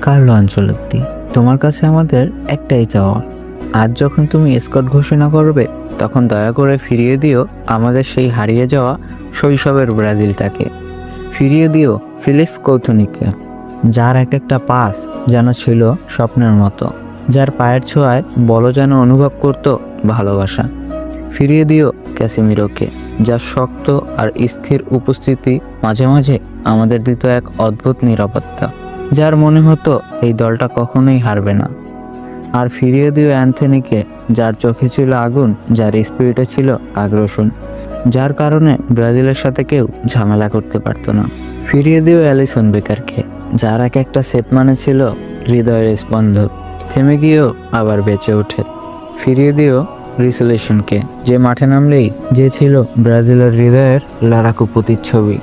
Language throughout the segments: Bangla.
কার্লো আনচেলত্তি, তোমার কাছে আমাদের একটাই চাওয়া, আজ যখন তুমি স্কট ঘোষণা করবে তখন দয়া করে ফিরিয়ে দিও আমাদের সেই হারিয়ে যাওয়া শৈশবের ব্রাজিলটাকে। ফিরিয়ে দিও ফিলিপ কৌথুনিকে, যার এক একটা পাস যেন ছিল স্বপ্নের মতো, যার পায়ের ছোঁয়ায় বল যেন অনুভব করত ভালোবাসা। ফিরিয়ে দিও ক্যাসিমিরোকে, যার শক্ত আর স্থির উপস্থিতি মাঝে মাঝে আমাদের দিত এক অদ্ভুত নিরাপত্তা, যার মনে হতো এই দলটা কখনোই হারবে না। আর ফিরিয়ে দিও অ্যান্থনিকে, যার চোখে ছিল আগুন, যার স্পিরিটে ছিল আগ্রাসন, যার কারণে ব্রাজিলের সাথে কেউ ঝামেলা করতে পারতো না। ফিরিয়ে দিও অ্যালিসন বেকারকে, যার এক একটা সেট মানে ছিল হৃদয়ের স্পন্দন, থেমে গিয়েও আবার বেঁচে ওঠে। ফিরিয়ে দিও রিসোলেশনকে, যে মাঠে নামলেই যে ছিল ব্রাজিলের হৃদয়ের লড়াকু প্রতিচ্ছবি।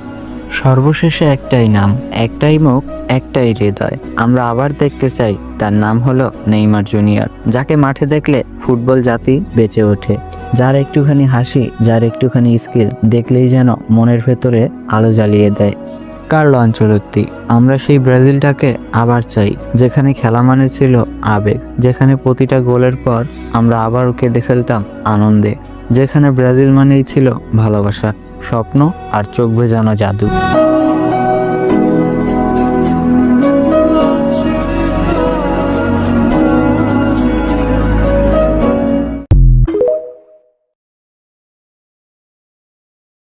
সর্বশেষে একটাই নাম, একটাই মুখ, একটাই হৃদয় আমরা আবার দেখতে চাই, তার নাম হলো নেইমার জুনিয়র, যাকে মাঠে দেখলে ফুটবল জাতি বেঁচে ওঠে, যার একটুখানি হাসি, যার একটুখানি স্কিল দেখলেই যেন মনের ভেতরে আলো জ্বালিয়ে দেয়। কার্লো আনচেলত্তি, আমরা সেই ব্রাজিলটাকে আবার চাই, যেখানে খেলা মানে ছিল আবেগ, যেখানে প্রতিটা গোলের পর আমরা আবারও কেঁদে ফেলতাম আনন্দে, যেখানে ব্রাজিল মানেই ছিল ভালোবাসা, স্বপ্ন আর চোখ ভেজানো জাদু।